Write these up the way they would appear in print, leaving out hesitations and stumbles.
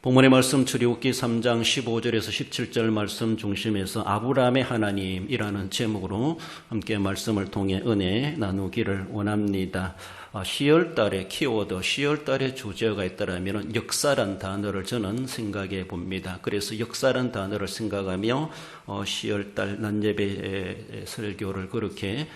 본문의 말씀 출애굽기 3장 15절에서 17절 말씀 중심에서 아브라함의 하나님이라는 제목으로 함께 말씀을 통해 은혜 나누기를 원합니다. 10월달의 키워드, 10월달의 주제가 있다면 역사란 단어를 저는 생각해 봅니다. 그래서 역사란 단어를 생각하며 10월달 낮예배 설교를 그렇게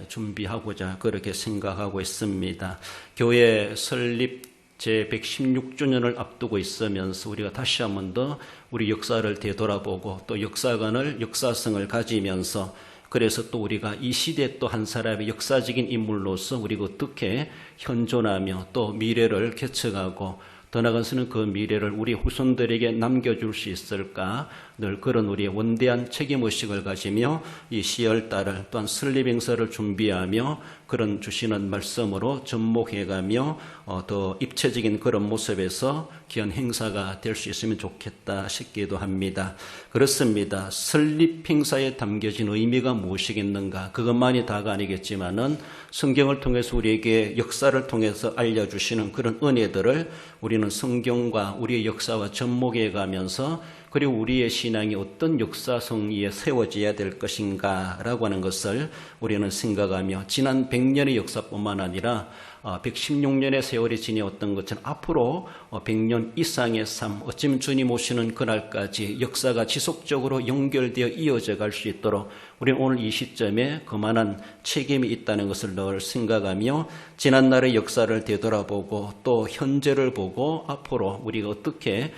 준비하고자 그렇게 생각하고 있습니다. 교회 설립 제116주년을 앞두고 있으면서 우리가 다시 한 번 더 우리 역사를 되돌아보고 또 역사성을 가지면서 그래서 또 우리가 이 시대에 또 한 사람의 역사적인 인물로서 우리가 어떻게 현존하며 또 미래를 개척하고 더 나아가서는 그 미래를 우리 후손들에게 남겨줄 수 있을까 늘 그런 우리의 원대한 책임의식을 가지며 이 10월달을 또한 설립행사를 준비하며 그런 주시는 말씀으로 접목해가며 더 입체적인 그런 모습에서 귀한 행사가 될 수 있으면 좋겠다 싶기도 합니다. 그렇습니다. 설립행사에 담겨진 의미가 무엇이겠는가? 그것만이 다가 아니겠지만은 성경을 통해서 우리에게 역사를 통해서 알려주시는 그런 은혜들을 우리는 성경과 우리의 역사와 접목해 가면서 그리고 우리의 신앙이 어떤 역사성 위에 세워져야 될 것인가 라고 하는 것을 우리는 생각하며 지난 100년의 역사뿐만 아니라 116년의 세월이 지내었던 것처럼 앞으로 100년 이상의 삶, 어쩌면 주님 오시는 그날까지 역사가 지속적으로 연결되어 이어져 갈 수 있도록 우리는 오늘 이 시점에 그만한 책임이 있다는 것을 늘 생각하며 지난날의 역사를 되돌아보고 또 현재를 보고 앞으로 우리가 어떻게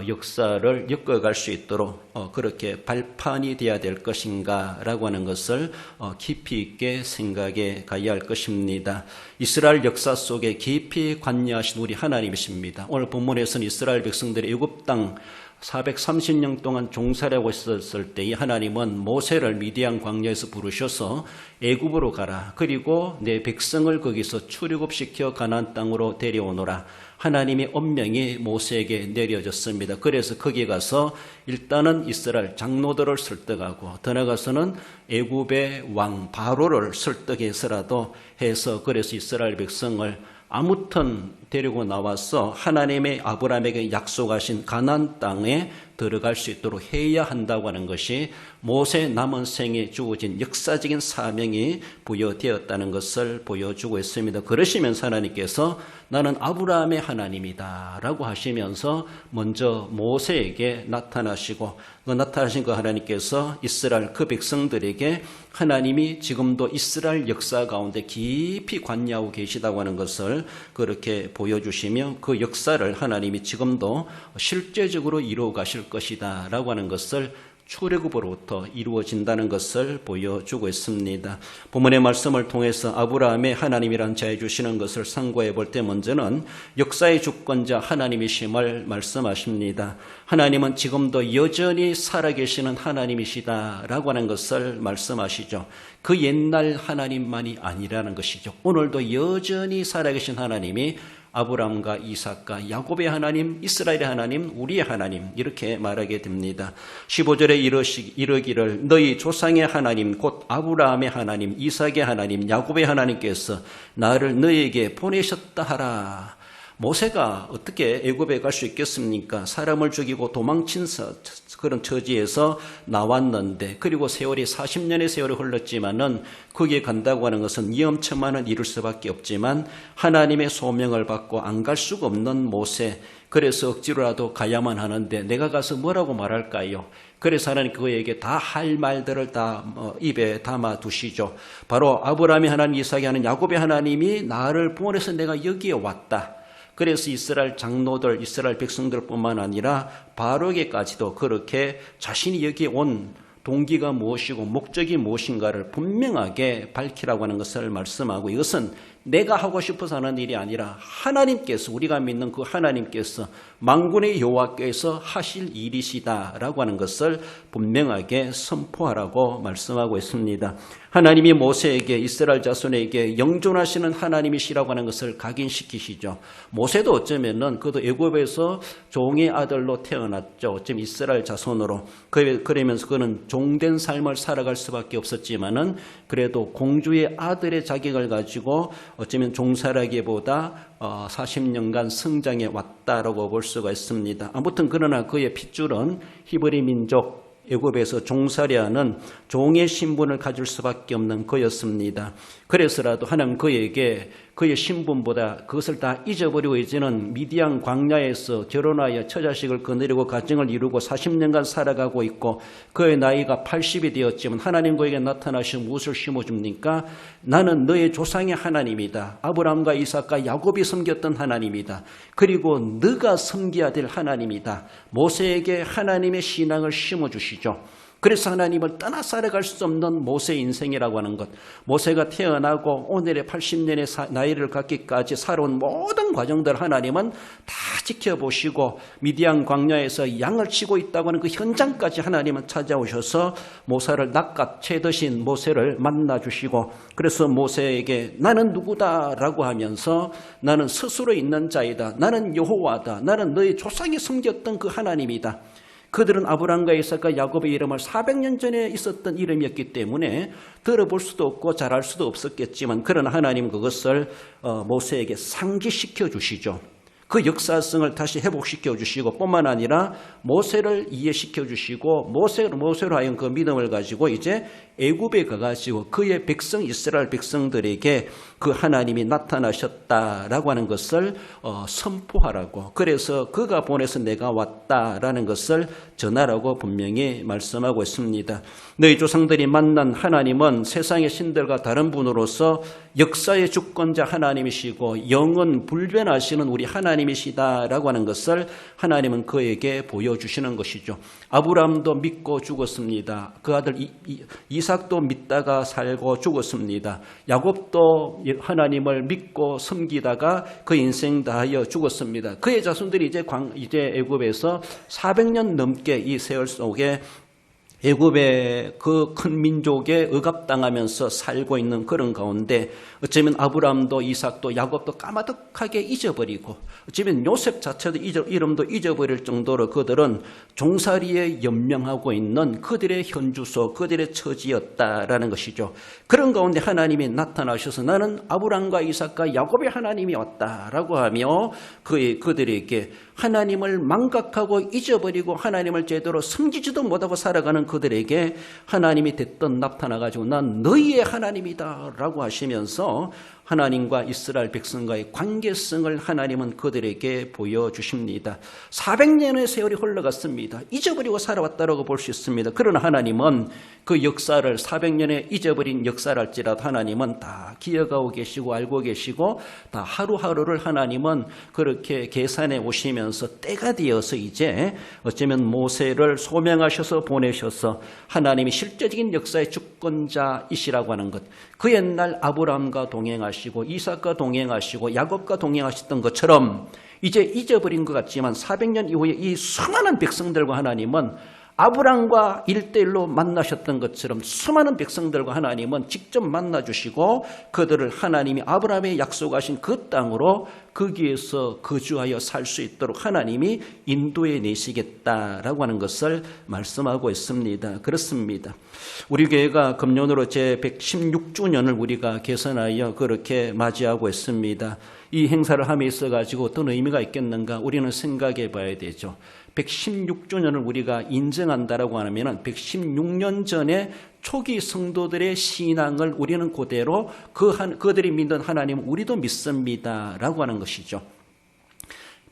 역사를 엮어갈 수 있도록 그렇게 발판이 되어야 될 것인가 라고 하는 것을 깊이 있게 생각해 가야 할 것입니다. 이스라엘 역사 속에 깊이 관여하신 우리 하나님이십니다. 오늘 본문에서는 이스라엘 백성들이 애굽 땅 430년 동안 종살이하고 있었을 때 이 하나님은 모세를 미디안 광야에서 부르셔서 애굽으로 가라. 그리고 내 백성을 거기서 출애굽시켜 가나안 땅으로 데려오노라. 하나님의 엄명이 모세에게 내려졌습니다. 그래서 거기 가서 일단은 이스라엘 장로들을 설득하고 더 나아가서는 애굽의 왕 바로를 설득해서라도 해서 그래서 이스라엘 백성을 아무튼 데리고 나와서 하나님의 아브라함에게 약속하신 가나안 땅에 들어갈 수 있도록 해야 한다고 하는 것이 모세 남은 생에 주어진 역사적인 사명이 부여되었다는 것을 보여주고 있습니다. 그러시면서 하나님께서 나는 아브라함의 하나님이다 라고 하시면서 먼저 모세에게 나타나시고 나타나신 그 하나님께서 이스라엘 그 백성들에게 하나님이 지금도 이스라엘 역사 가운데 깊이 관여하고 계시다고 하는 것을 그렇게 보여주시며 그 역사를 하나님이 지금도 실제적으로 이루어 가실 것이다 라고 하는 것을 출애굽으로부터 이루어진다는 것을 보여주고 있습니다. 본문의 말씀을 통해서 아브라함의 하나님이란 자에 주시는 것을 상고해 볼 때 먼저는 역사의 주권자 하나님이심을 말씀하십니다. 하나님은 지금도 여전히 살아계시는 하나님이시다라고 하는 것을 말씀하시죠. 그 옛날 하나님만이 아니라는 것이죠. 오늘도 여전히 살아계신 하나님이 아브라함과 이삭과 야곱의 하나님, 이스라엘의 하나님, 우리의 하나님 이렇게 말하게 됩니다. 15절에 이르기를 너희 조상의 하나님 곧 아브라함의 하나님, 이삭의 하나님, 야곱의 하나님께서 나를 너희에게 보내셨다 하라. 모세가 어떻게 애굽에 갈 수 있겠습니까? 사람을 죽이고 도망친 그런 처지에서 나왔는데 그리고 세월이 40년의 세월이 흘렀지만은 거기에 간다고 하는 것은 위험천만을 이룰 수밖에 없지만 하나님의 소명을 받고 안 갈 수가 없는 모세, 그래서 억지로라도 가야만 하는데 내가 가서 뭐라고 말할까요? 그래서 하나님 그에게 다 할 말들을 다 입에 담아 두시죠. 바로 아브라함의 하나님, 이삭의 하나님, 야곱의 하나님이 나를 보내서 내가 여기에 왔다. 그래서 이스라엘 장로들, 이스라엘 백성들뿐만 아니라 바로에게까지도 그렇게 자신이 여기에 온 동기가 무엇이고 목적이 무엇인가를 분명하게 밝히라고 하는 것을 말씀하고 이것은 내가 하고 싶어서 하는 일이 아니라 하나님께서 우리가 믿는 그 하나님께서 만군의 여호와께서 하실 일이시다라고 하는 것을 분명하게 선포하라고 말씀하고 있습니다. 하나님이 모세에게 이스라엘 자손에게 영존하시는 하나님이시라고 하는 것을 각인시키시죠. 모세도 어쩌면은 그도 애굽에서 종의 아들로 태어났죠. 어쩌면 이스라엘 자손으로 그러면서 그는 종된 삶을 살아갈 수밖에 없었지만은 그래도 공주의 아들의 자격을 가지고 어쩌면 종살하기보다 40년간 성장해 왔다라고 볼 수가 있습니다. 아무튼 그러나 그의 핏줄은 히브리 민족 애굽에서 종살이하는 종의 신분을 가질 수밖에 없는 그였습니다. 그래서라도 하나님 그에게 그의 신분보다 그것을 다 잊어버리고 이제는 미디안 광야에서 결혼하여 처자식을 거느리고 가정을 이루고 40년간 살아가고 있고 그의 나이가 80이 되었지만 하나님 그에게 나타나셔 무엇을 심어줍니까? 나는 너의 조상의 하나님이다. 아브라함과 이삭과 야곱이 섬겼던 하나님이다. 그리고 너가 섬겨야 될 하나님이다. 모세에게 하나님의 신앙을 심어주시죠. 그래서 하나님을 떠나 살아갈 수 없는 모세의 인생이라고 하는 것, 모세가 태어나고 오늘의 80년의 나이를 갖기까지 살아온 모든 과정들 하나님은 다 지켜보시고 미디안 광야에서 양을 치고 있다고 하는 그 현장까지 하나님은 찾아오셔서 모세를 낚아채드신 모세를 만나주시고 그래서 모세에게 나는 누구다라고 하면서 나는 스스로 있는 자이다. 나는 여호와다. 나는 너의 조상이 섬겼던 그 하나님이다. 그들은 아브라함과 이삭과 야곱의 이름을 400년 전에 있었던 이름이었기 때문에 들어볼 수도 없고 잘할 수도 없었겠지만 그러나 하나님 그것을 모세에게 상기시켜 주시죠. 그 역사성을 다시 회복시켜 주시고 뿐만 아니라 모세를 이해시켜 주시고 모세로 하여금 그 믿음을 가지고 이제 애굽에 가가지고 그의 백성 이스라엘 백성들에게 그 하나님이 나타나셨다라고 하는 것을 선포하라고 그래서 그가 보내서 내가 왔다라는 것을 전하라고 분명히 말씀하고 있습니다. 너희 조상들이 만난 하나님은 세상의 신들과 다른 분으로서 역사의 주권자 하나님이시고 영원 불변하시는 우리 하나님이시다라고 하는 것을 하나님은 그에게 보여주시는 것이죠. 아브라함도 믿고 죽었습니다. 그 아들 이삭도 믿다가 살고 죽었습니다. 야곱도 하나님을 믿고 섬기다가 그 인생 다하여 죽었습니다. 그의 자손들이 이제 애굽에서 400년 넘게 이 세월 속에 애굽의 그 큰 민족에 억압당하면서 살고 있는 그런 가운데 어쩌면 아브라함도 이삭도 야곱도 까마득하게 잊어버리고 어쩌면 요셉 자체도 이름도 잊어버릴 정도로 그들은 종살이에 연명하고 있는 그들의 현주소 그들의 처지였다라는 것이죠. 그런 가운데 하나님이 나타나셔서 나는 아브라함과 이삭과 야곱의 하나님이 왔다라고 하며 그들에게 하나님을 망각하고 잊어버리고 하나님을 제대로 섬기지도 못하고 살아가는 그들에게 하나님이 대뜸 나타나가지고 난 너희의 하나님이다 라고 하시면서 하나님과 이스라엘 백성과의 관계성을 하나님은 그들에게 보여주십니다. 400년의 세월이 흘러갔습니다. 잊어버리고 살아왔다고 볼 수 있습니다. 그러나 하나님은 그 역사를 400년에 잊어버린 역사를 할지라도 하나님은 다 기억하고 계시고 알고 계시고 다 하루하루를 하나님은 그렇게 계산해 오시면서 때가 되어서 이제 어쩌면 모세를 소명하셔서 보내셔서 하나님이 실제적인 역사의 주권자이시라고 하는 것, 그 옛날 아브라함과 동행하시고 이삭과 동행하시고 야곱과 동행하셨던 것처럼 이제 잊어버린 것 같지만 400년 이후에 이 수많은 백성들과 하나님은 아브라함과 1대1로 만나셨던 것처럼 수많은 백성들과 하나님은 직접 만나주시고 그들을 하나님이 아브라함에 약속하신 그 땅으로 거기에서 거주하여 살 수 있도록 하나님이 인도해 내시겠다라고 하는 것을 말씀하고 있습니다. 그렇습니다. 우리 교회가 금년으로 제116주년을 우리가 개선하여 그렇게 맞이하고 있습니다. 이 행사를 함에 있어가지고 어떤 의미가 있겠는가 우리는 생각해 봐야 되죠. 116주년을 우리가 인정한다라고 하면 116년 전에 초기 성도들의 신앙을 우리는 그대로 그들이 믿는 하나님 우리도 믿습니다라고 하는 것이죠.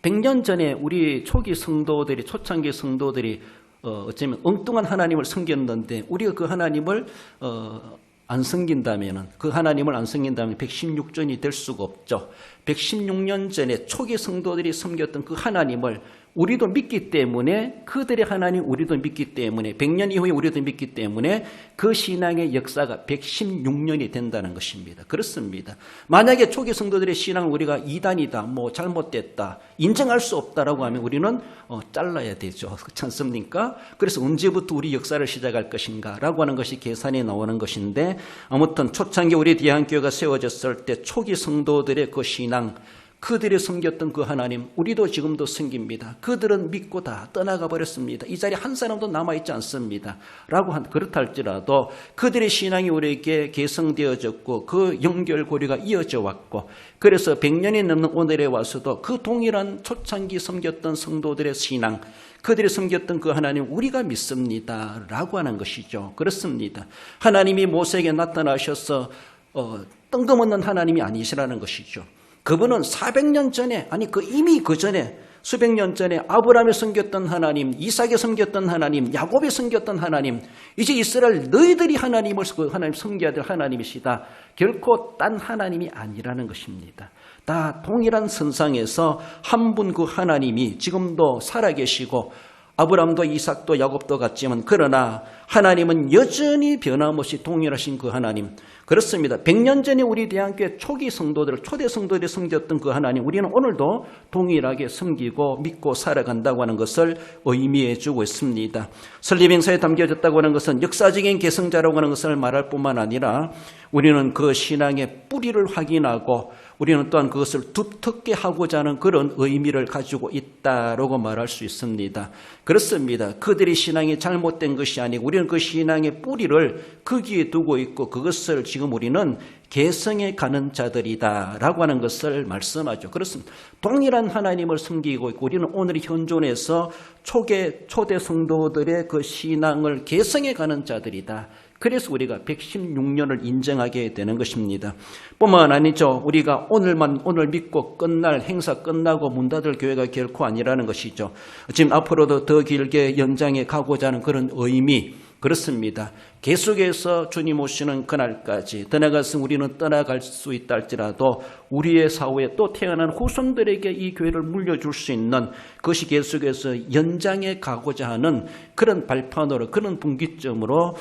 100년 전에 우리 초기 성도들이 초창기 성도들이 어쩌면 엉뚱한 하나님을 섬겼는데 우리가 그 하나님을 안 섬긴다면 그 하나님을 안 섬긴다면 116전이 될 수가 없죠. 116년 전에 초기 성도들이 섬겼던 그 하나님을 우리도 믿기 때문에 그들의 하나님 우리도 믿기 때문에 100년 이후에 우리도 믿기 때문에 그 신앙의 역사가 116년이 된다는 것입니다. 그렇습니다. 만약에 초기 성도들의 신앙을 우리가 이단이다, 잘못됐다, 인정할 수 없다라고 하면 우리는 잘라야 되죠. 그렇지 않습니까? 그래서 언제부터 우리 역사를 시작할 것인가 라고 하는 것이 계산이 나오는 것인데 아무튼 초창기 우리 대한교회가 세워졌을 때 초기 성도들의 그 신앙 그들이 섬겼던 그 하나님 우리도 지금도 섬깁니다. 그들은 믿고 다 떠나가 버렸습니다. 이 자리에 한 사람도 남아있지 않습니다. 그렇다 할지라도 그들의 신앙이 우리에게 계승되어졌고 그 연결고리가 이어져 왔고 그래서 100년이 넘는 오늘에 와서도 그 동일한 초창기 섬겼던 성도들의 신앙 그들이 섬겼던 그 하나님 우리가 믿습니다 라고 하는 것이죠. 그렇습니다. 하나님이 모세에게 나타나셔서 뜬금없는 하나님이 아니시라는 것이죠. 그분은 400년 전에 이미 그 전에 수백 년 전에 아브라함이 섬겼던 하나님, 이삭이 섬겼던 하나님, 야곱이 섬겼던 하나님, 이제 이스라엘 너희들이 하나님 섬겨야 될 하나님이시다. 결코 딴 하나님이 아니라는 것입니다. 다 동일한 선상에서 한 분 그 하나님이 지금도 살아계시고 아브라함도 이삭도 야곱도 같지만 그러나 하나님은 여전히 변함없이 동일하신 그 하나님. 그렇습니다. 100년 전에 우리 대한교회 초기 성도들, 초대 성도들이 섬겼던 그 하나님 우리는 오늘도 동일하게 섬기고 믿고 살아간다고 하는 것을 의미해 주고 있습니다. 설립행사에 담겨졌다고 하는 것은 역사적인 계승자라고 하는 것을 말할 뿐만 아니라 우리는 그 신앙의 뿌리를 확인하고 우리는 또한 그것을 두텁게 하고자 하는 그런 의미를 가지고 있다라고 말할 수 있습니다. 그렇습니다. 그들의 신앙이 잘못된 것이 아니고 우리는 그 신앙의 뿌리를 거기에 두고 있고 그것을 지금 우리는 계승해 가는 자들이다라고 하는 것을 말씀하죠. 그렇습니다. 동일한 하나님을 섬기고 있고 우리는 오늘 현존에서 초대 성도들의 그 신앙을 계승해 가는 자들이다. 그래서 우리가 116년을 인정하게 되는 것입니다. 뿐만 아니죠. 우리가 오늘 믿고 끝날 행사 끝나고 문 닫을 교회가 결코 아니라는 것이죠. 지금 앞으로도 더 길게 연장해 가고자 하는 그런 의미 그렇습니다. 계속해서 주님 오시는 그날까지 떠나가서 우리는 떠나갈 수 있다 할지라도 우리의 사후에 또 태어난 후손들에게 이 교회를 물려줄 수 있는 그것이 계속해서 연장해 가고자 하는 그런 발판으로 그런 분기점으로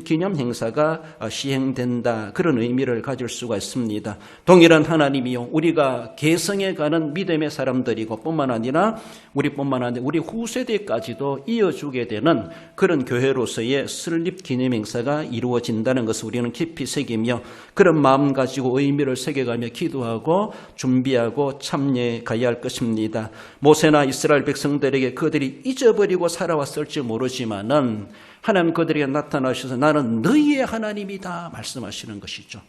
기념 행사가 시행된다. 그런 의미를 가질 수가 있습니다. 동일한 하나님이요. 우리가 계승해 가는 믿음의 사람들이고 뿐만 아니라 우리뿐만 아니라 우리 후세대까지도 이어주게 되는 그런 교회로서의 설립 기념 행사가 이루어진다는 것을 우리는 깊이 새기며 그런 마음 가지고 의미를 새겨가며 기도하고 준비하고 참여해 가야 할 것입니다. 모세나 이스라엘 백성들에게 그들이 잊어버리고 살아왔을지 모르지만은 하나님 그들에게 나타나셔서 나는 너희의 하나님이다 말씀하시는 것이죠.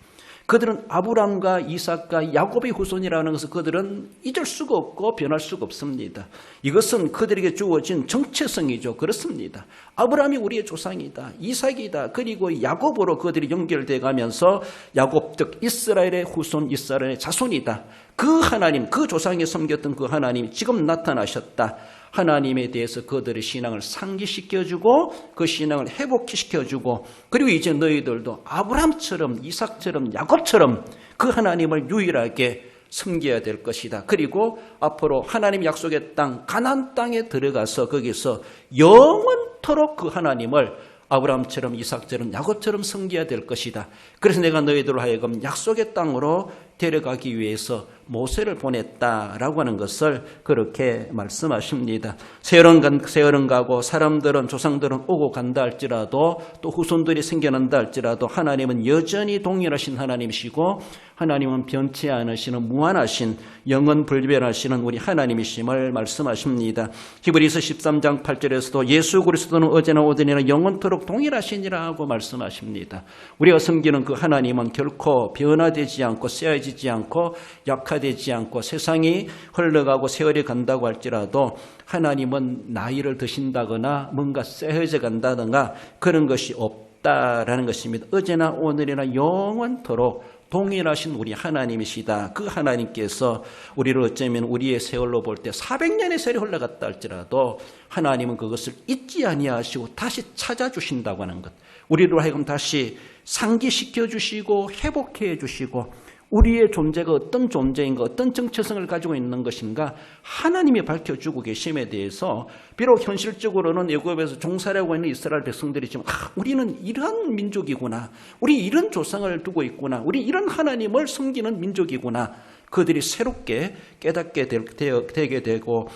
그들은 아브람과 이삭과 야곱의 후손이라는 것을 그들은 잊을 수가 없고 변할 수가 없습니다. 이것은 그들에게 주어진 정체성이죠. 그렇습니다. 아브람이 우리의 조상이다. 이삭이다. 그리고 야곱으로 그들이 연결돼 가면서 야곱 즉 이스라엘의 후손 이스라엘의 자손이다. 그 하나님 그 조상이 섬겼던 그 하나님이 지금 나타나셨다. 하나님에 대해서 그들의 신앙을 상기시켜주고 그 신앙을 회복시켜주고 그리고 이제 너희들도 아브람처럼 이삭처럼 야곱처럼 그 하나님을 유일하게 섬겨야 될 것이다. 그리고 앞으로 하나님 약속의 땅 가나안 땅에 들어가서 거기서 영원토록 그 하나님을 아브람처럼 이삭처럼 야곱처럼 섬겨야 될 것이다. 그래서 내가 너희들을 하여금 약속의 땅으로 데려가기 위해서 모세를 보냈다라고 하는 것을 그렇게 말씀하십니다. 세월은 가고 사람들은 조상들은 오고 간다 할지라도 또 후손들이 생겨난다 할지라도 하나님은 여전히 동일하신 하나님이시고 하나님은 변치 않으시는 무한하신 영원 불변하시는 우리 하나님이심을 말씀하십니다. 히브리서 13장 8절에서도 예수 그리스도는 어제나 오늘이나 영원토록 동일하시니라 하고 말씀하십니다. 우리가 섬기는 그 하나님은 결코 변화되지 않고 쇠해지지 않고 약화되지 않고 세상이 흘러가고 세월이 간다고 할지라도 하나님은 나이를 드신다거나 뭔가 쇠해져 간다든가 그런 것이 없다라는 것입니다. 어제나 오늘이나 영원토록 동일하신 우리 하나님이시다. 그 하나님께서 우리를 어쩌면 우리의 세월로 볼 때 400년의 세월이 흘러갔다 할지라도 하나님은 그것을 잊지 아니하시고 다시 찾아주신다고 하는 것. 우리를 하여금 다시 상기시켜 주시고 회복해 주시고 우리의 존재가 어떤 존재인가 어떤 정체성을 가지고 있는 것인가 하나님이 밝혀주고 계심에 대해서 비록 현실적으로는 애굽에서 종살이하고 있는 이스라엘 백성들이지만 우리는 이런 민족이구나 우리 이런 조상을 두고 있구나 우리 이런 하나님을 섬기는 민족이구나 그들이 새롭게 깨닫게 되게 되고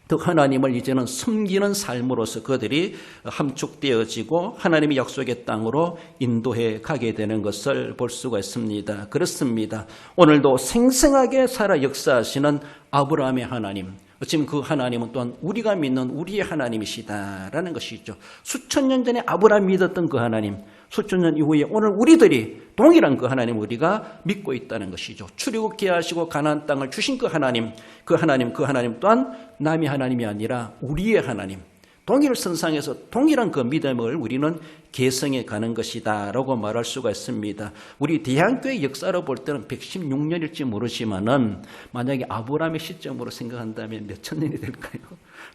또 하나님을 이제는 섬기는 삶으로서 그들이 함축되어지고 하나님의 약속의 땅으로 인도해 가게 되는 것을 볼 수가 있습니다. 그렇습니다. 오늘도 생생하게 살아 역사하시는 아브라함의 하나님, 지금 그 하나님은 또한 우리가 믿는 우리의 하나님이시다라는 것이죠. 수천 년 전에 아브라함이 믿었던 그 하나님, 수천 년 이후에 오늘 우리들이 동일한 그 하나님을 우리가 믿고 있다는 것이죠. 출애굽케 하시고 가나안 땅을 주신 그 하나님 또한 남의 하나님이 아니라 우리의 하나님, 동일 선상에서 동일한 그 믿음을 우리는 계승해 가는 것이다 라고 말할 수가 있습니다. 우리 대한교회 역사로 볼 때는 116년일지 모르지만은 만약에 아브라함의 시점으로 생각한다면 몇 천 년이 될까요?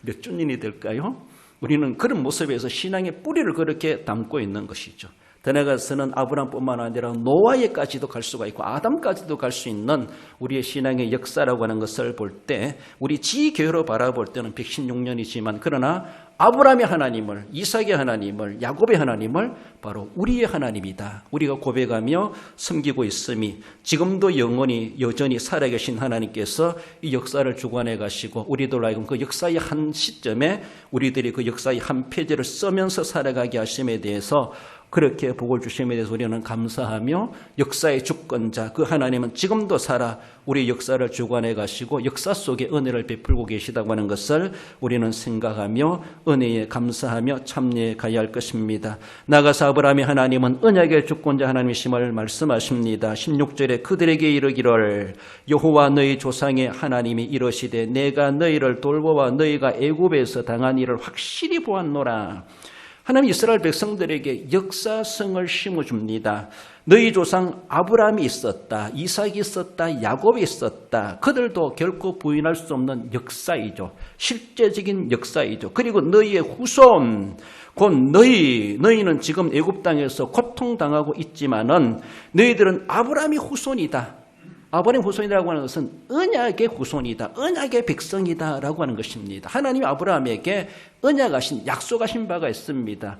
몇 주 년이 될까요? 우리는 그런 모습에서 신앙의 뿌리를 그렇게 담고 있는 것이죠. 더 나아가서는 아브라함뿐만 아니라 노아에까지도 갈 수가 있고 아담까지도 갈 수 있는 우리의 신앙의 역사라고 하는 것을 볼 때 우리 지교회로 바라볼 때는 116년이지만 그러나 아브라함의 하나님을, 이삭의 하나님을, 야곱의 하나님을 바로 우리의 하나님이다, 우리가 고백하며 섬기고 있음이 지금도 영원히 여전히 살아계신 하나님께서 이 역사를 주관해 가시고 우리들 하여금 그 역사의 한 시점에 우리들이 그 역사의 한 페이지를 쓰면서 살아가게 하심에 대해서, 그렇게 복을 주심에 대해서 우리는 감사하며 역사의 주권자 그 하나님은 지금도 살아 우리 역사를 주관해 가시고 역사 속에 은혜를 베풀고 계시다고 하는 것을 우리는 생각하며 은혜에 감사하며 참여해 가야 할 것입니다. 나아가서 아브라함의 하나님은 언약의 주권자 하나님이심을 말씀하십니다. 16절에 그들에게 이르기를 여호와 너희 조상의 하나님이 이르시되 내가 너희를 돌보아 너희가 애굽에서 당한 일을 확실히 보았노라. 하나님 이스라엘 백성들에게 역사성을 심어줍니다. 너희 조상 아브라함이 있었다, 이삭이 있었다, 야곱이 있었다. 그들도 결코 부인할 수 없는 역사이죠. 실제적인 역사이죠. 그리고 너희의 후손, 곧 너희는 지금 애굽 땅에서 고통당하고 있지만은 너희들은 아브라함의 후손이다. 아브라함의 후손이라고 하는 것은 언약의 후손이다, 언약의 백성이다 라고 하는 것입니다. 하나님이 아브라함에게 언약하신, 약속하신 바가 있습니다.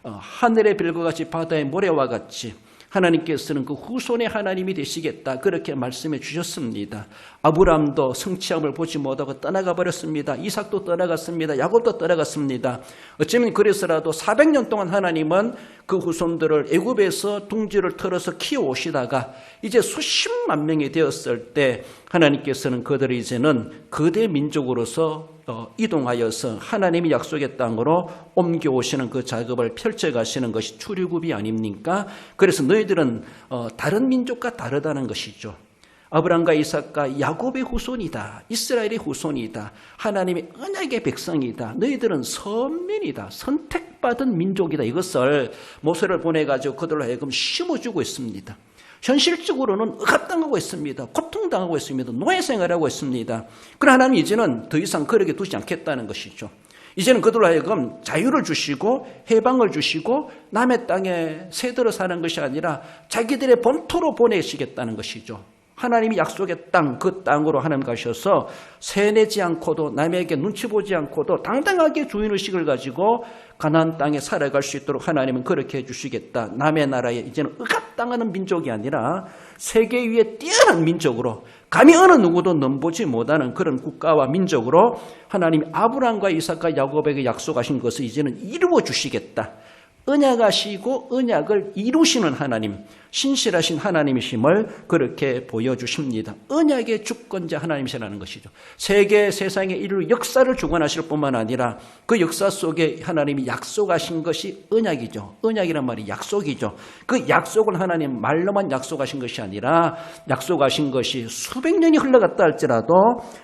하늘의 별과 같이 바다의 모래와 같이 하나님께서는 그 후손의 하나님이 되시겠다, 그렇게 말씀해 주셨습니다. 아브라함도 성취함을 보지 못하고 떠나가 버렸습니다. 이삭도 떠나갔습니다. 야곱도 떠나갔습니다. 어쩌면 그래서라도 400년 동안 하나님은 그 후손들을 애굽에서 둥지를 털어서 키워오시다가 이제 수십만 명이 되었을 때 하나님께서는 그들을 이제는 거대 민족으로서 이동하여서 하나님이 약속의 땅으로 옮겨오시는 그 작업을 펼쳐가시는 것이 출애굽이 아닙니까? 그래서 너희들은 다른 민족과 다르다는 것이죠. 아브라함과 이삭과 야곱의 후손이다, 이스라엘의 후손이다, 하나님의 언약의 백성이다, 너희들은 선민이다, 선택받은 민족이다. 이것을 모세를 보내가지고 그들로 하여금 심어주고 있습니다. 현실적으로는 억압당하고 있습니다. 고통당하고 있습니다. 노예생활하고 있습니다. 그러나 하나님 이제는 더 이상 그렇게 두지 않겠다는 것이죠. 이제는 그들로 하여금 자유를 주시고 해방을 주시고 남의 땅에 새들어 사는 것이 아니라 자기들의 본토로 보내시겠다는 것이죠. 하나님이 약속의 땅, 그 땅으로 하나님 가셔서 세내지 않고도 남에게 눈치 보지 않고도 당당하게 주인의식을 가지고 가나안 땅에 살아갈 수 있도록 하나님은 그렇게 해주시겠다. 남의 나라에 이제는 억압당하는 민족이 아니라 세계 위에 뛰어난 민족으로, 감히 어느 누구도 넘보지 못하는 그런 국가와 민족으로 하나님이 아브라함과 이삭과 야곱에게 약속하신 것을 이제는 이루어 주시겠다. 언약하시고 언약을 이루시는 하나님, 신실하신 하나님이심을 그렇게 보여주십니다. 언약의 주권자 하나님이시라는 것이죠. 세상의 인류 역사를 주관하실 뿐만 아니라 그 역사 속에 하나님이 약속하신 것이 언약이죠. 언약이란 말이 약속이죠. 그 약속은 하나님 말로만 약속하신 것이 아니라 약속하신 것이 수백 년이 흘러갔다 할지라도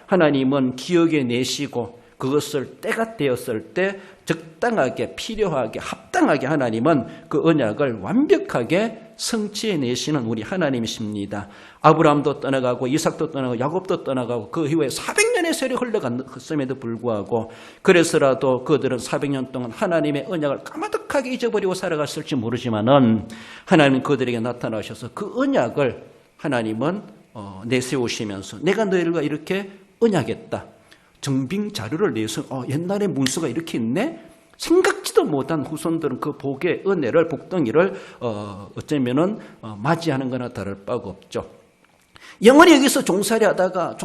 하나님은 기억에 내시고 그것을 때가 되었을 때 적당하게, 필요하게, 합당하게 하나님은 그 언약을 완벽하게 성취해내시는 우리 하나님이십니다. 아브라함도 떠나가고 이삭도 떠나가고 야곱도 떠나가고 그 이후에 400년의 세월이 흘러갔음에도 불구하고 그래서라도 그들은 400년 동안 하나님의 언약을 까마득하게 잊어버리고 살아갔을지 모르지만은 하나님은 그들에게 나타나셔서 그 언약을 하나님은 내세우시면서 내가 너희들과 이렇게 언약했다. 증빙 자료를 내서 옛날에 문서가 이렇게 있네? 생각지도 못한 후손들은 그 복의 은혜를, 복덩이를 어쩌면은 맞이하는 거나 다를 바가 없죠. 영원히 여기서 종살이 하다가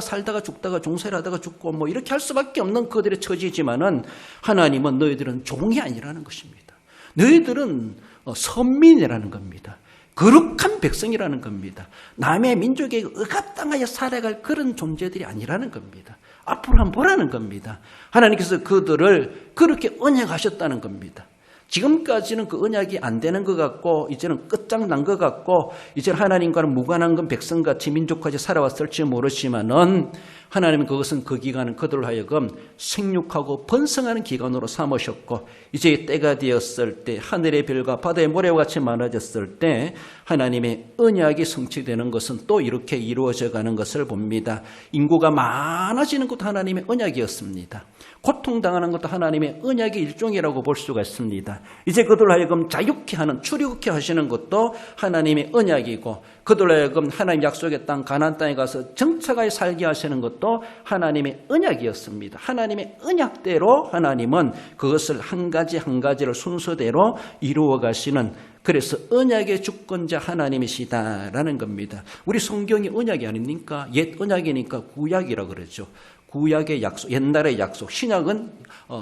살다가 죽다가 종살이 하다가 죽고 뭐 이렇게 할 수밖에 없는 그들의 처지지만은 하나님은 너희들은 종이 아니라는 것입니다. 너희들은 선민이라는 겁니다. 거룩한 백성이라는 겁니다. 남의 민족에 억압당하여 살아갈 그런 존재들이 아니라는 겁니다. 앞으로 한번 보라는 겁니다. 하나님께서 그들을 그렇게 언약하셨다는 겁니다. 지금까지는 그 언약이 안 되는 것 같고 이제는 끝장난 것 같고 이제는 하나님과는 무관한 건 백성같이 민족같이 살아왔을지 모르지만은 하나님은 그것은 그 기간은 그들로 하여금 생육하고 번성하는 기간으로 삼으셨고 이제 때가 되었을 때 하늘의 별과 바다의 모래와 같이 많아졌을 때 하나님의 언약이 성취되는 것은 또 이렇게 이루어져 가는 것을 봅니다. 인구가 많아지는 것도 하나님의 언약이었습니다. 고통당하는 것도 하나님의 언약의 일종이라고 볼 수가 있습니다. 이제 그들로 하여금 자유케 하는 출애굽케 하시는 것도 하나님의 언약이고 그들로 하여금 하나님 약속의 땅 가나안 땅에 가서 정착하여 살게 하시는 것도 하나님의 언약이었습니다. 하나님의 언약대로 하나님은 그것을 한 가지 한 가지를 순서대로 이루어 가시는 그래서 언약의 주권자 하나님이시다라는 겁니다. 우리 성경이 언약이 아닙니까? 옛 언약이니까 구약이라 그러죠. 구약의 약속, 옛날의 약속, 신약은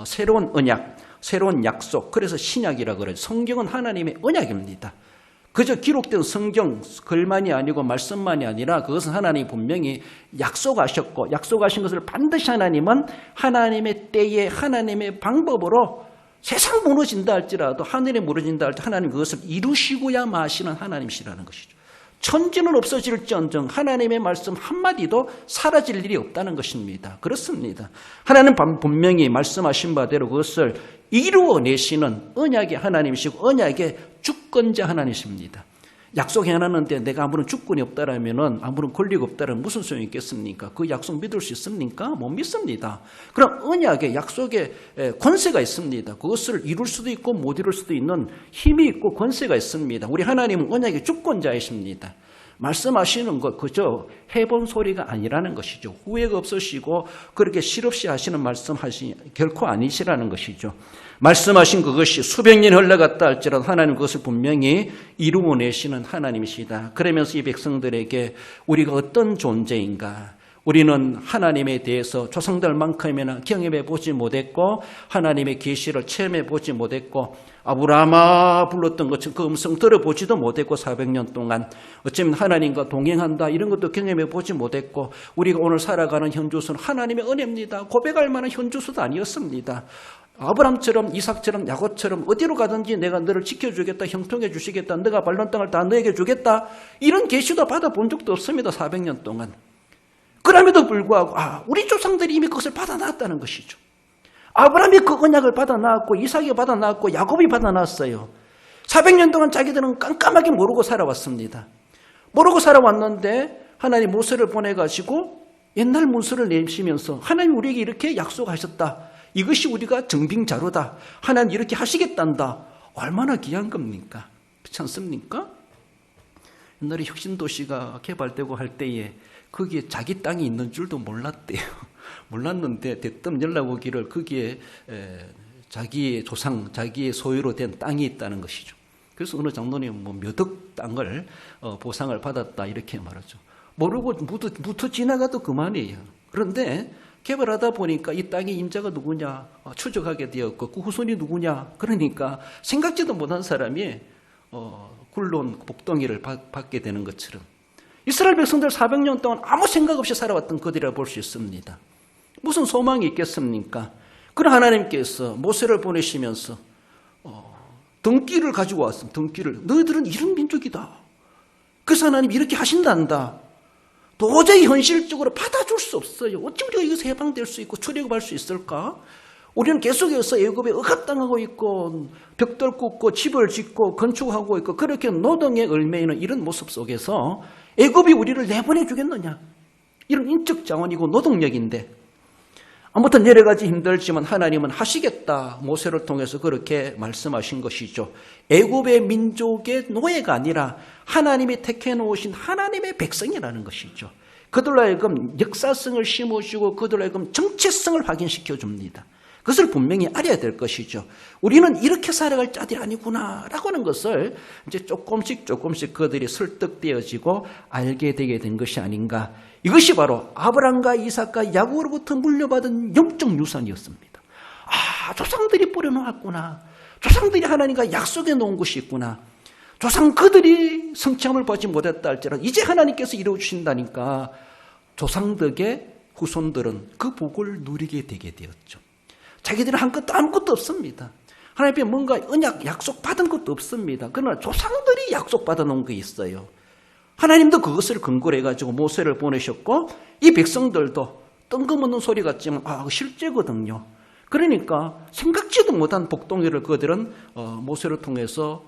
새로운 언약, 새로운 약속, 그래서 신약이라 그러죠. 성경은 하나님의 언약입니다. 그저 기록된 성경 글만이 아니고 말씀만이 아니라 그것은 하나님이 분명히 약속하셨고 약속하신 것을 반드시 하나님은 하나님의 때에 하나님의 방법으로 세상 무너진다 할지라도 하늘이 무너진다 할지라도 하나님 그것을 이루시고야 마시는 하나님이시라는 것이죠. 천지는 없어질지언정 하나님의 말씀 한마디도 사라질 일이 없다는 것입니다. 그렇습니다. 하나님은 분명히 말씀하신 바대로 그것을 이루어내시는 언약의 하나님이시고 언약의 주권자 하나님이십니다. 약속해놨는데 내가 아무런 주권이 없다라면 아무런 권리가 없다라면 무슨 소용이 있겠습니까? 그 약속 믿을 수 있습니까? 못 믿습니다. 그럼 언약의 약속에 권세가 있습니다. 그것을 이룰 수도 있고 못 이룰 수도 있는 힘이 있고 권세가 있습니다. 우리 하나님은 언약의 주권자이십니다. 말씀하시는 것 그저 해본 소리가 아니라는 것이죠. 후회가 없으시고 그렇게 실없이 하시는 말씀하시 결코 아니시라는 것이죠. 말씀하신 그것이 수백 년이 흘러갔다 할지라도 하나님 그것을 분명히 이루어내시는 하나님이시다. 그러면서 이 백성들에게 우리가 어떤 존재인가, 우리는 하나님에 대해서 조상들만큼이나 경험해 보지 못했고 하나님의 계시를 체험해 보지 못했고 아브라함아 불렀던 것처럼 그 음성 들어보지도 못했고 400년 동안 어쩌면 하나님과 동행한다 이런 것도 경험해 보지 못했고 우리가 오늘 살아가는 현주소는 하나님의 은혜입니다. 고백할 만한 현주소도 아니었습니다. 아브람처럼 이삭처럼 야곱처럼 어디로 가든지 내가 너를 지켜주겠다, 형통해 주시겠다, 너가 밟는 땅을 다 너에게 주겠다 이런 계시도 받아본 적도 없습니다. 400년 동안. 그럼에도 불구하고 우리 조상들이 이미 그것을 받아놨다는 것이죠. 아브라함이 그 언약을 받아놨고 이삭이 받아놨고 야곱이 받아놨어요. 400년 동안 자기들은 깜깜하게 모르고 살아왔습니다. 모르고 살아왔는데 하나님 모세를 보내가지고 옛날 문서를 내시면서 하나님 우리에게 이렇게 약속하셨다. 이것이 우리가 증빙자료다. 하나님 이렇게 하시겠단다. 얼마나 귀한 겁니까? 그렇지 않습니까? 옛날에 혁신도시가 개발되고 할 때에 거기에 자기 땅이 있는 줄도 몰랐대요. 몰랐는데 대뜸 연락 오기를 거기에 자기의 조상, 자기의 소유로 된 땅이 있다는 것이죠. 그래서 어느 장로님 몇 억 땅을 보상을 받았다 이렇게 말하죠. 모르고 묻어 지나가도 그만이에요. 그런데 개발하다 보니까 이 땅의 임자가 누구냐 추적하게 되었고 그 후손이 누구냐 그러니까 생각지도 못한 사람이 굴러온 복덩이를 받게 되는 것처럼 이스라엘 백성들 400년 동안 아무 생각 없이 살아왔던 그들이라 볼 수 있습니다. 무슨 소망이 있겠습니까? 그런 하나님께서 모세를 보내시면서 등기를 가지고 왔습니다. 등기를. 너희들은 이런 민족이다. 그래서 하나님 이렇게 하신단다. 도저히 현실적으로 받아줄 수 없어요. 어찌 우리가 여기서 해방될 수 있고 출애굽할 수 있을까? 우리는 계속해서 애굽에 억압당하고 있고 벽돌 굽고 집을 짓고 건축하고 있고 그렇게 노동에 얽매이는 이런 모습 속에서 애굽이 우리를 내보내 주겠느냐? 이런 인적 자원이고 노동력인데 아무튼 여러 가지 힘들지만 하나님은 하시겠다. 모세를 통해서 그렇게 말씀하신 것이죠. 애굽의 민족의 노예가 아니라 하나님이 택해 놓으신 하나님의 백성이라는 것이죠. 그들로 하여금 역사성을 심어주고 그들로 하여금 정체성을 확인시켜 줍니다. 그것을 분명히 알아야 될 것이죠. 우리는 이렇게 살아갈 자들이 아니구나라고 하는 것을 이제 조금씩 그들이 설득되어지고 알게 되게 된 것이 아닌가. 이것이 바로 아브라함과 이삭과 야곱으로부터 물려받은 영적 유산이었습니다. 아, 조상들이 뿌려놓았구나. 조상들이 하나님과 약속해 놓은 것이 있구나. 조상 그들이 성취함을 보지 못했다 할지라도 이제 하나님께서 이루어주신다니까 조상들의 후손들은 그 복을 누리게 되게 되었죠. 자기들은 한 것도 아무것도 없습니다. 하나님께 뭔가 언약 약속 받은 것도 없습니다. 그러나 조상들이 약속 받아 놓은 게 있어요. 하나님도 그것을 근거로 해가지고 모세를 보내셨고 이 백성들도 뜬금없는 소리 같지만 실제거든요. 그러니까 생각지도 못한 복동이를 그들은 모세를 통해서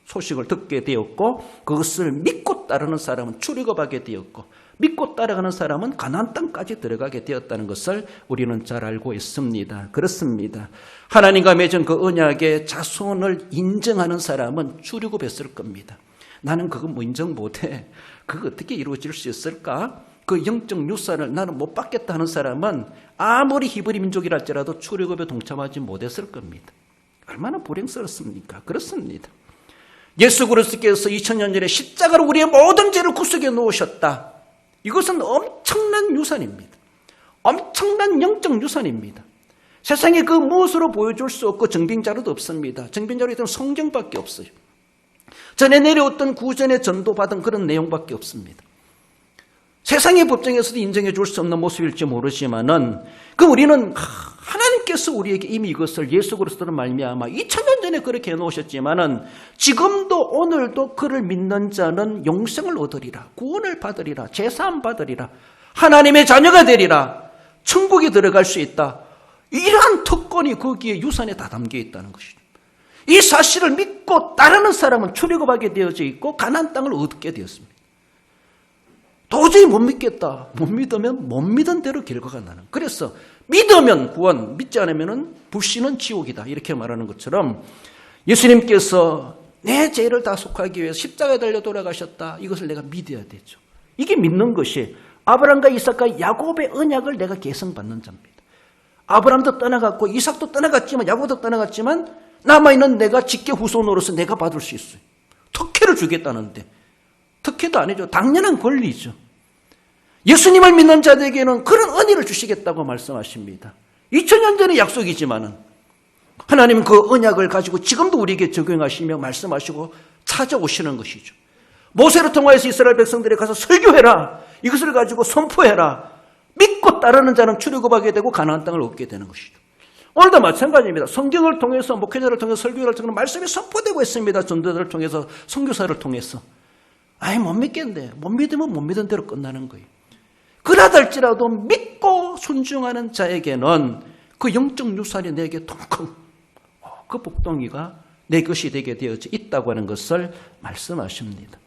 소식을 듣게 되었고 그것을 믿고 따르는 사람은 출애굽하게 되었고 믿고 따라가는 사람은 가나안 땅까지 들어가게 되었다는 것을 우리는 잘 알고 있습니다. 그렇습니다. 하나님과 맺은 그 언약의 자손을 인정하는 사람은 출애굽했을 겁니다. 나는 그거 인정 못해. 그거 어떻게 이루어질 수 있을까? 그 영적 유산을 나는 못 받겠다 하는 사람은 아무리 히브리 민족이라 할지라도 출애굽에 동참하지 못했을 겁니다. 얼마나 불행스럽습니까? 그렇습니다. 예수 그리스도께서 2000년 전에 십자가로 우리의 모든 죄를 구속해 놓으셨다. 이것은 엄청난 유산입니다. 엄청난 영적 유산입니다. 세상에 그 무엇으로 보여줄 수 없고 증빙자료도 없습니다. 증빙자료에 있던 성경밖에 없어요. 전에 내려왔던 구전에 전도받은 그런 내용밖에 없습니다. 세상의 법정에서도 인정해 줄 수 없는 모습일지 모르지만은 우리는 하나님께서 우리에게 이미 이것을 예수 그리스도로 말미암아 2000년 전에 그렇게 해놓으셨지만은 지금도 오늘도 그를 믿는 자는 영생을 얻으리라, 구원을 받으리라, 제사함 받으리라, 하나님의 자녀가 되리라, 천국에 들어갈 수 있다. 이러한 특권이 거기에 유산에 다 담겨 있다는 것이죠. 이 사실을 믿고 따르는 사람은 출애굽하게 되어져 있고 가나안 땅을 얻게 되었습니다. 도저히 못 믿겠다. 못 믿으면 못 믿은 대로 결과가 나는. 그래서 믿으면 구원, 믿지 않으면 불신은 지옥이다. 이렇게 말하는 것처럼 예수님께서 내 죄를 다 속하기 위해서 십자가에 달려 돌아가셨다. 이것을 내가 믿어야 되죠. 이게 믿는 것이 아브라함과 이삭과 야곱의 언약을 내가 계승받는 자입니다. 아브라함도 떠나갔고 이삭도 떠나갔지만 야곱도 떠나갔지만 남아있는 내가 직계 후손으로서 내가 받을 수 있어요. 특혜를 주겠다는데 특혜도 아니죠. 당연한 권리죠. 예수님을 믿는 자들에게는 그런 은혜를 주시겠다고 말씀하십니다. 2000년 전의 약속이지만은 하나님은 그 언약을 가지고 지금도 우리에게 적용하시며 말씀하시고 찾아오시는 것이죠. 모세를 통하여서 이스라엘 백성들에 가서 설교해라. 이것을 가지고 선포해라. 믿고 따르는 자는 출애굽하게 되고 가나안 땅을 얻게 되는 것이죠. 오늘도 마찬가지입니다. 성경을 통해서 목회자를 통해서 설교를 통해서 말씀이 선포되고 있습니다. 전도자를 통해서 선교사를 통해서. 못 믿겠는데 못 믿으면 못 믿은 대로 끝나는 거예요. 그러다 할지라도 믿고 순종하는 자에게는 그 영적 유산이 내게 통큰 그 복덩이가 내 것이 되게 되어져 있다고 하는 것을 말씀하십니다.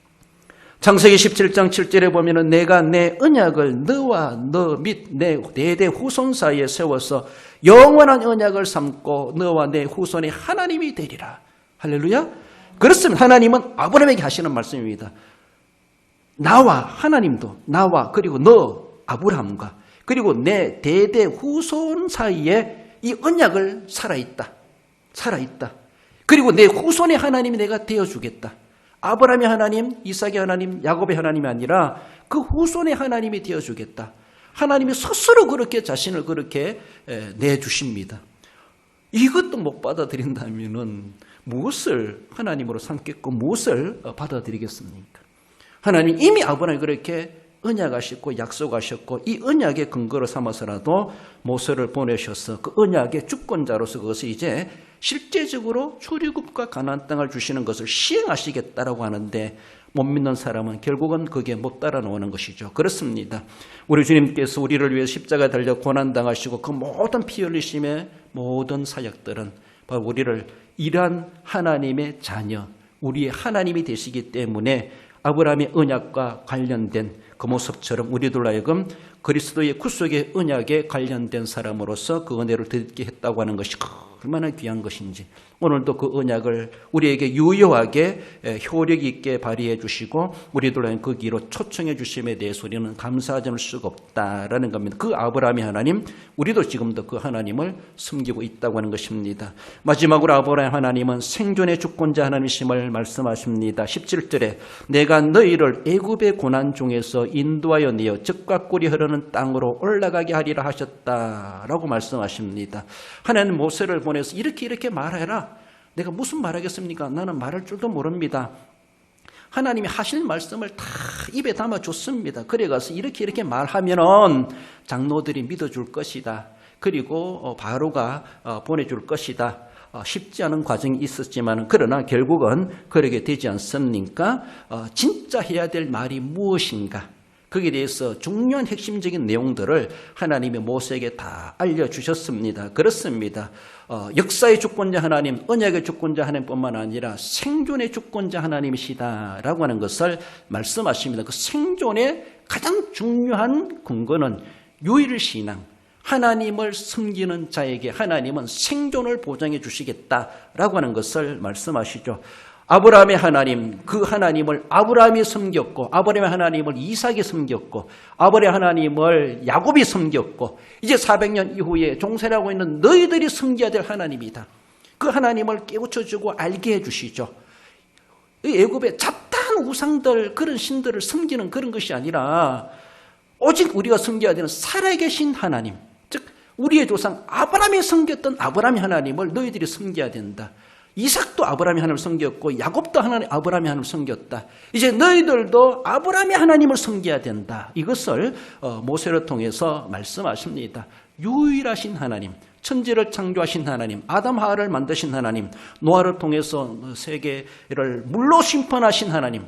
창세기 17장 7절에 보면은 내가 내 언약을 너와 너 및 내 대대 후손 사이에 세워서 영원한 언약을 삼고 너와 내 후손의 하나님이 되리라. 할렐루야. 그렇습니다. 하나님은 아브라함에게 하시는 말씀입니다. 나와 하나님도 나와 그리고 너 아브라함과 그리고 내 대대 후손 사이에 이 언약을 살아있다. 그리고 내 후손의 하나님이 내가 되어주겠다. 아브라함의 하나님, 이삭의 하나님, 야곱의 하나님이 아니라 그 후손의 하나님이 되어주겠다. 하나님이 스스로 그렇게 자신을 그렇게 내주십니다. 이것도 못 받아들인다면은 무엇을 하나님으로 삼겠고 무엇을 받아들이겠습니까? 하나님 이미 아브라함이 그렇게 언약하셨고 약속하셨고 이 언약의 근거로 삼아서라도 모세를 보내셔서 그 언약의 주권자로서 그것을 이제 실제적으로 출애굽과 가나안 땅을 주시는 것을 시행하시겠다라고 하는데 못 믿는 사람은 결국은 거기에 못 따라 나오는 것이죠. 그렇습니다. 우리 주님께서 우리를 위해 십자가에 달려 고난당하시고 그 모든 피 흘리심의 모든 사역들은 바로 우리를 이러한 하나님의 자녀, 우리의 하나님이 되시기 때문에 아브라함의 언약과 관련된 그 모습처럼 우리들로 하여금 그리스도의 구속의 언약에 관련된 사람으로서 그 은혜를 듣게 했다고 하는 것이 얼마나 귀한 것인지 오늘도 그 언약을 우리에게 유효하게 효력 있게 발휘해 주시고 우리들은 거기로 초청해 주심에 대해서 우리는 감사하지 않을 수가 없다라는 겁니다. 그 아브라함의 하나님, 우리도 지금도 그 하나님을 섬기고 있다고 하는 것입니다. 마지막으로 아브라함 하나님은 생존의 주권자 하나님이심을 말씀하십니다. 17절에 내가 너희를 애굽의 고난 중에서 인도하여 내어 젖과 꿀이 흐르는 땅으로 올라가게 하리라 하셨다라고 말씀하십니다. 하나님 모세를 보내서 이렇게 말해라. 내가 무슨 말하겠습니까? 나는 말할 줄도 모릅니다. 하나님이 하실 말씀을 다 입에 담아줬습니다. 그래가서 이렇게 말하면은 장로들이 믿어줄 것이다. 그리고 바로가 보내줄 것이다. 쉽지 않은 과정이 있었지만 그러나 결국은 그러게 되지 않습니까? 진짜 해야 될 말이 무엇인가? 거기에 대해서 중요한 핵심적인 내용들을 하나님이 모세에게 다 알려주셨습니다. 그렇습니다. 역사의 주권자 하나님, 언약의 주권자 하나님뿐만 아니라 생존의 주권자 하나님이시다라고 하는 것을 말씀하십니다. 그 생존의 가장 중요한 근거는 유일신앙, 하나님을 섬기는 자에게 하나님은 생존을 보장해 주시겠다라고 하는 것을 말씀하시죠. 아브라함의 하나님, 그 하나님을 아브라함이 섬겼고 아브라함의 하나님을 이삭이 섬겼고 아브라함의 하나님을 야곱이 섬겼고 이제 400년 이후에 종살이하고 있는 너희들이 섬겨야 될 하나님이다. 그 하나님을 깨우쳐주고 알게 해주시죠. 애굽의 잡다한 우상들, 그런 신들을 섬기는 그런 것이 아니라 오직 우리가 섬겨야 되는 살아계신 하나님, 즉 우리의 조상 아브라함이 섬겼던 아브라함의 하나님을 너희들이 섬겨야 된다. 이삭도 아브라함의 하나님을 섬겼고 야곱도 아브라함의 하나님을 섬겼다. 이제 너희들도 아브라함의 하나님을 섬겨야 된다. 이것을 모세를 통해서 말씀하십니다. 유일하신 하나님, 천지를 창조하신 하나님, 아담 하와를 만드신 하나님, 노아를 통해서 세계를 물로 심판하신 하나님,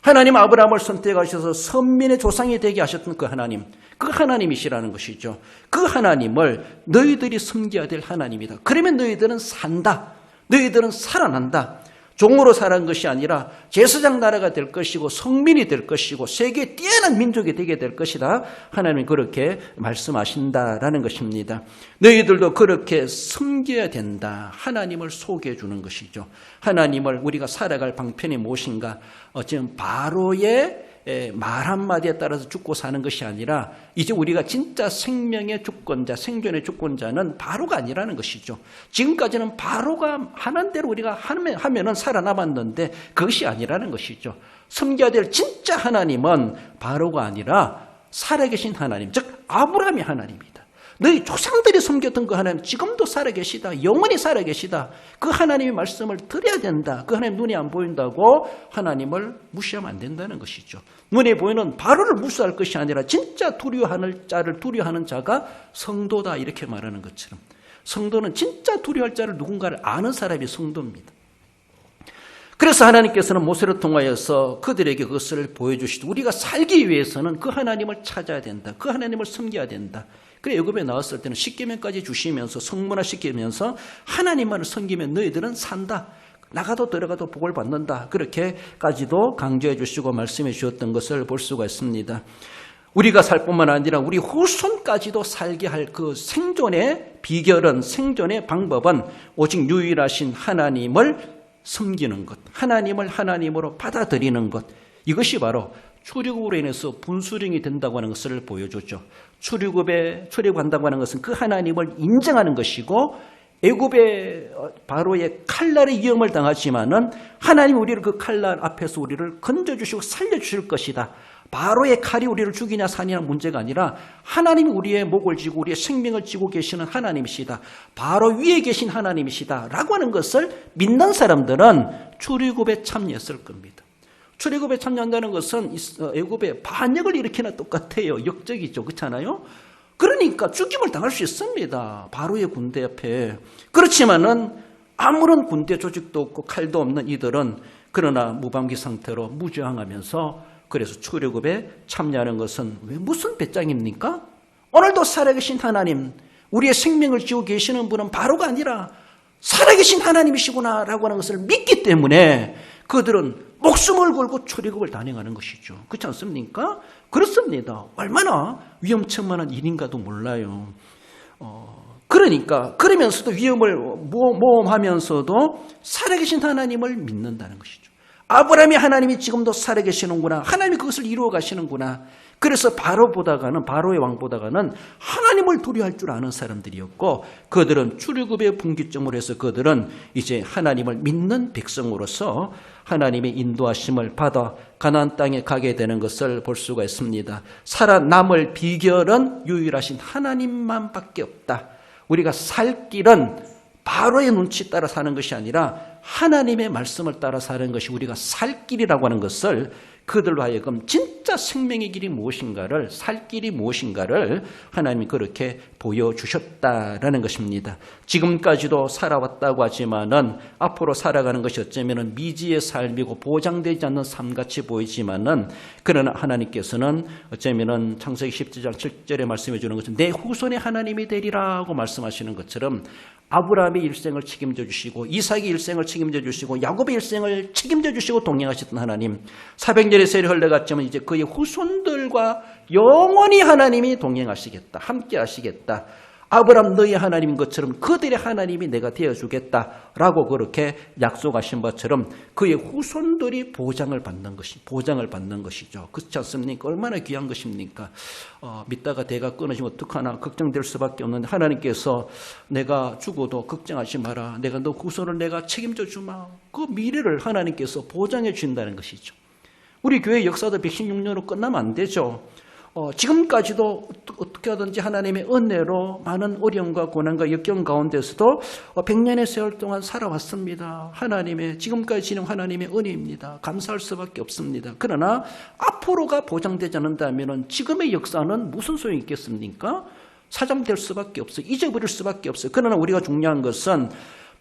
하나님 아브라함을 선택하셔서 선민의 조상이 되게 하셨던 그 하나님, 그 하나님이시라는 것이죠. 그 하나님을 너희들이 섬겨야 될 하나님이다. 그러면 너희들은 산다. 너희들은 살아난다. 종으로 살아난 것이 아니라 제사장 나라가 될 것이고 성민이 될 것이고 세계에 뛰어난 민족이 되게 될 것이다. 하나님이 그렇게 말씀하신다라는 것입니다. 너희들도 그렇게 섬겨야 된다. 하나님을 소개해 주는 것이죠. 하나님을 우리가 살아갈 방편이 무엇인가? 지금 바로의 말 한마디에 따라서 죽고 사는 것이 아니라 이제 우리가 진짜 생명의 주권자, 생존의 주권자는 바로가 아니라는 것이죠. 지금까지는 바로가 하는 대로 우리가 하면은 살아남았는데 그것이 아니라는 것이죠. 섬겨야 될 진짜 하나님은 바로가 아니라 살아계신 하나님, 즉 아브라함의 하나님이다. 너희 조상들이 섬겼던 그 하나님 지금도 살아계시다. 영원히 살아계시다. 그 하나님의 말씀을 드려야 된다. 그 하나님 눈이 안 보인다고 하나님을 무시하면 안 된다는 것이죠. 눈에 보이는 바로를 무시할 것이 아니라 진짜 두려워하는 자가 성도다 이렇게 말하는 것처럼 성도는 진짜 두려워할 자를 누군가를 아는 사람이 성도입니다. 그래서 하나님께서는 모세를 통하여서 그들에게 그것을 보여주시고 우리가 살기 위해서는 그 하나님을 찾아야 된다. 그 하나님을 섬겨야 된다. 그래 애굽에 나왔을 때는 십계명까지 주시면서 성문화 시키면서 하나님만을 섬기면 너희들은 산다. 나가도 들어가도 복을 받는다. 그렇게까지도 강조해 주시고 말씀해 주셨던 것을 볼 수가 있습니다. 우리가 살 뿐만 아니라 우리 후손까지도 살게 할 그 생존의 비결은, 생존의 방법은 오직 유일하신 하나님을 섬기는 것, 하나님을 하나님으로 받아들이는 것, 이것이 바로 출애굽으로 인해서 분수령이 된다고 하는 것을 보여줬죠. 출애굽한다고 하는 것은 그 하나님을 인정하는 것이고 애굽의 바로의 칼날의 위험을 당하지만은 하나님 우리를 그 칼날 앞에서 우리를 건져주시고 살려주실 것이다. 바로의 칼이 우리를 죽이냐 사느냐 문제가 아니라 하나님이 우리의 목을 쥐고 우리의 생명을 쥐고 계시는 하나님이시다. 바로 위에 계신 하나님이시다. 라고 하는 것을 믿는 사람들은 출애굽에 참여했을 겁니다. 출애굽에 참여한다는 것은 애굽의 반역을 일으키나 똑같아요. 역적이죠. 그렇잖아요? 그러니까 죽임을 당할 수 있습니다. 바로의 군대 앞에. 그렇지만은 아무런 군대 조직도 없고 칼도 없는 이들은 그러나 무방비 상태로 무저항하면서 그래서 출애굽에 참여하는 것은 왜 무슨 배짱입니까? 오늘도 살아계신 하나님, 우리의 생명을 지고 계시는 분은 바로가 아니라 살아계신 하나님이시구나 라고 하는 것을 믿기 때문에 그들은 목숨을 걸고 출애굽을 단행하는 것이죠. 그렇지 않습니까? 그렇습니다. 얼마나 위험천만한 일인가도 몰라요. 그러니까 그러면서도 위험을 모험하면서도 살아계신 하나님을 믿는다는 것이죠. 아브라함이 하나님이 지금도 살아계시는구나. 하나님이 그것을 이루어 가시는구나. 그래서 바로의 왕 보다가는 하나님을 두려워할 줄 아는 사람들이었고 그들은 출애굽의 분기점으로 해서 그들은 이제 하나님을 믿는 백성으로서 하나님의 인도하심을 받아 가나안 땅에 가게 되는 것을 볼 수가 있습니다. 살아남을 비결은 유일하신 하나님만밖에 없다. 우리가 살 길은 바로의 눈치 따라 사는 것이 아니라 하나님의 말씀을 따라 사는 것이 우리가 살 길이라고 하는 것을 그들로 하여금 진짜 생명의 길이 무엇인가를 살 길이 무엇인가를 하나님이 그렇게 보여주셨다라는 것입니다. 지금까지도 살아왔다고 하지만은 앞으로 살아가는 것이 어쩌면은 미지의 삶이고 보장되지 않는 삶같이 보이지만은 그러나 하나님께서는 어쩌면은 창세기 17장 7절에 말씀해 주는 것처럼 내 후손의 하나님이 되리라고 말씀하시는 것처럼 아브라함의 일생을 책임져 주시고 이삭의 일생을 책임져 주시고 야곱의 일생을 책임져 주시고 동행하셨던 하나님 400년의 세월이 흘러갔지만 이제 그의 후손들과 영원히 하나님이 동행하시겠다. 함께 하시겠다. 아브라함 너희 하나님인 것처럼 그들의 하나님이 내가 되어주겠다라고 그렇게 약속하신 것처럼 그의 후손들이 보장을 받는 것이죠. 그렇지 않습니까? 얼마나 귀한 것입니까? 믿다가 대가 끊어지면 어떡하나 걱정될 수밖에 없는데 하나님께서 내가 죽어도 걱정하지 마라. 내가 너 후손을 내가 책임져 주마. 그 미래를 하나님께서 보장해 준다는 것이죠. 우리 교회 역사도 116년으로 끝나면 안 되죠. 지금까지도 어떻게 하든지 하나님의 은혜로 많은 어려움과 고난과 역경 가운데서도 100년의 세월 동안 살아왔습니다. 지금까지 지는 하나님의 은혜입니다. 감사할 수밖에 없습니다. 그러나 앞으로가 보장되지 않는다면 지금의 역사는 무슨 소용이 있겠습니까? 사장될 수밖에 없어요. 잊어버릴 수밖에 없어요. 그러나 우리가 중요한 것은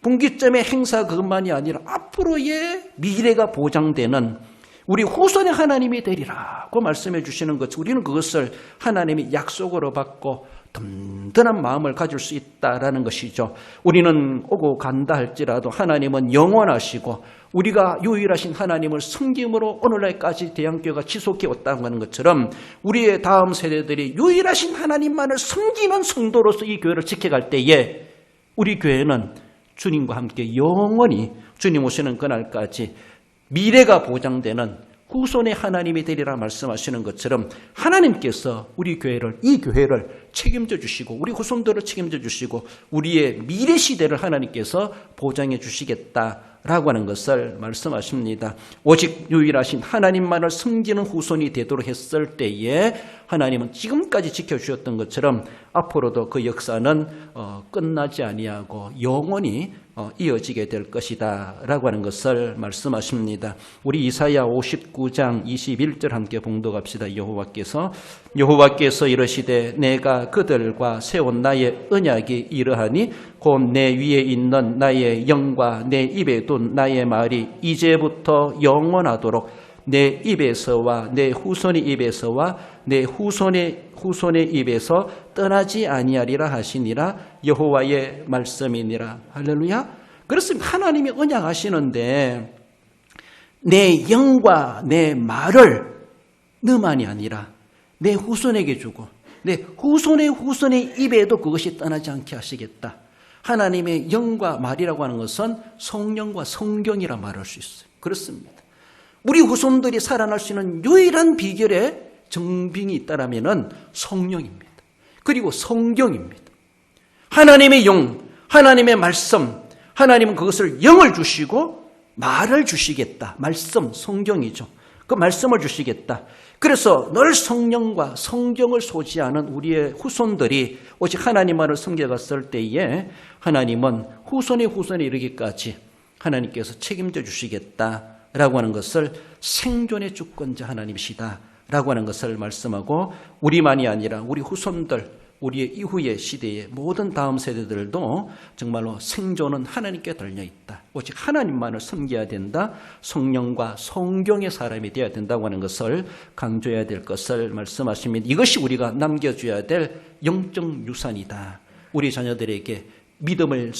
분기점의 행사 그것만이 아니라 앞으로의 미래가 보장되는 우리 후손의 하나님이 되리라고 말씀해 주시는 것, 우리는 그것을 하나님이 약속으로 받고 든든한 마음을 가질 수 있다라는 것이죠. 우리는 오고 간다 할지라도 하나님은 영원하시고 우리가 유일하신 하나님을 섬김으로 오늘날까지 대한교회가 지속해 왔다는 하는 것처럼 우리의 다음 세대들이 유일하신 하나님만을 섬기는 성도로서 이 교회를 지켜갈 때에 우리 교회는 주님과 함께 영원히 주님 오시는 그날까지 미래가 보장되는 후손의 하나님이 되리라 말씀하시는 것처럼 하나님께서 이 교회를 책임져 주시고 우리 후손들을 책임져 주시고 우리의 미래 시대를 하나님께서 보장해 주시겠다라고 하는 것을 말씀하십니다. 오직 유일하신 하나님만을 섬기는 후손이 되도록 했을 때에 하나님은 지금까지 지켜주셨던 것처럼 앞으로도 그 역사는 끝나지 아니하고 영원히 이어지게 될 것이다 라고 하는 것을 말씀하십니다. 우리 이사야 59장 21절 함께 봉독합시다. 여호와께서 이르시되 내가 그들과 세운 나의 언약이 이러하니 곧 내 위에 있는 나의 영과 내 입에 둔 나의 말이 이제부터 영원하도록 내 입에서와 내 후손의 입에서와 내 후손의 입에서 떠나지 아니하리라 하시니라. 여호와의 말씀이니라. 할렐루야. 그렇습니다. 하나님이 언약하시는데 내 영과 내 말을 너만이 아니라 내 후손에게 주고 내 후손의 입에도 그것이 떠나지 않게 하시겠다. 하나님의 영과 말이라고 하는 것은 성령과 성경이라 말할 수 있어요. 그렇습니다. 우리 후손들이 살아날 수 있는 유일한 비결의 정빙이 있다라면 성령입니다. 그리고 성경입니다. 하나님의 영, 하나님의 말씀, 하나님은 그것을 영을 주시고 말을 주시겠다. 말씀, 성경이죠. 그 말씀을 주시겠다. 그래서 늘 성령과 성경을 소지하는 우리의 후손들이 오직 하나님만을 섬겨갔을 때에 하나님은 후손에 이르기까지 하나님께서 책임져 주시겠다라고 하는 것을 생존의 주권자 하나님이시다라고 하는 것을 말씀하고 우리만이 아니라 우리 후손들, 우리의 이후의 시대의 모든 다음 세대들도 정말로 생존은 하나님께 달려있다. 오직 하나님만을 섬겨야 된다. 성령과 성경의 사람이 되어야 된다고 하는 것을 강조해야 될 것을 말씀하십니다. 이것이 우리가 남겨줘야 될 영적 유산이다. 우리 자녀들에게 믿음을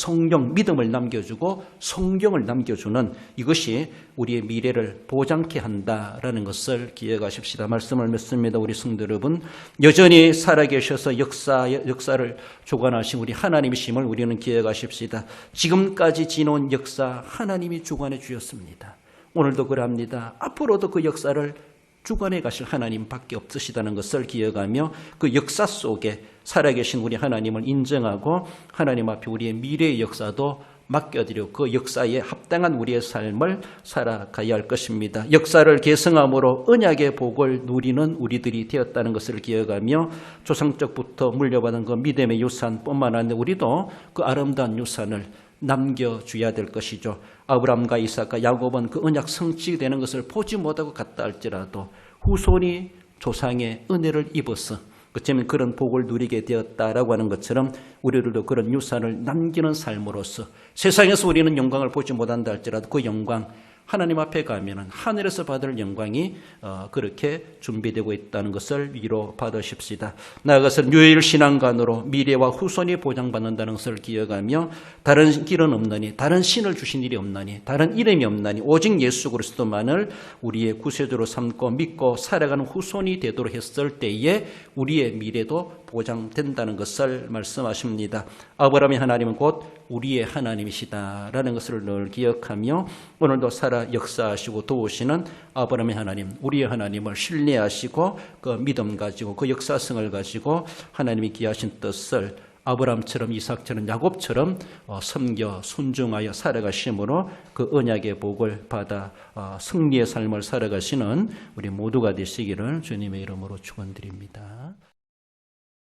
믿음을 남겨주고 성경을 남겨주는 이것이 우리의 미래를 보장케 한다라는 것을 기억하십시다. 말씀을 맺습니다. 우리 성도 여러분, 여전히 살아계셔서 역사를 주관하신 우리 하나님이심을 우리는 기억하십시다. 지금까지 지나온 역사 하나님이 주관해 주셨습니다. 오늘도 그럽니다. 앞으로도 그 역사를 주관해 가실 하나님밖에 없으시다는 것을 기억하며 그 역사 속에 살아계신 우리 하나님을 인정하고 하나님 앞에 우리의 미래의 역사도 맡겨드리고 그 역사에 합당한 우리의 삶을 살아가야 할 것입니다. 역사를 계승함으로 언약의 복을 누리는 우리들이 되었다는 것을 기억하며 조상적부터 물려받은 그 믿음의 유산뿐만 아니라 우리도 그 아름다운 유산을 남겨줘야 될 것이죠. 아브라함과 이삭과 야곱은 그 언약 성취되는 것을 보지 못하고 갔다 할지라도 후손이 조상의 은혜를 입어서 어쩌면 그런 복을 누리게 되었다라고 하는 것처럼 우리들도 그런 유산을 남기는 삶으로서 세상에서 우리는 영광을 보지 못한다 할지라도 그 영광 하나님 앞에 가면은 하늘에서 받을 영광이 그렇게 준비되고 있다는 것을 위로 받으십시다. 나아가서 유일 신앙관으로 미래와 후손이 보장받는다는 것을 기억하며 다른 길은 없나니 다른 신을 주신 일이 없나니 다른 이름이 없나니 오직 예수 그리스도만을 우리의 구세주로 삼고 믿고 살아가는 후손이 되도록 했을 때에 우리의 미래도 보장된다는 것을 말씀하십니다. 아브라함의 하나님은 곧 우리의 하나님이시다라는 것을 늘 기억하며 오늘도 살아 역사하시고 도우시는 아브라함의 하나님, 우리의 하나님을 신뢰하시고 그 믿음 가지고 그 역사성을 가지고 하나님이 기하신 뜻을 아브라함처럼 이삭처럼 야곱처럼 섬겨 순종하여 살아가심으로 그 언약의 복을 받아 승리의 삶을 살아가시는 우리 모두가 되시기를 주님의 이름으로 축원드립니다.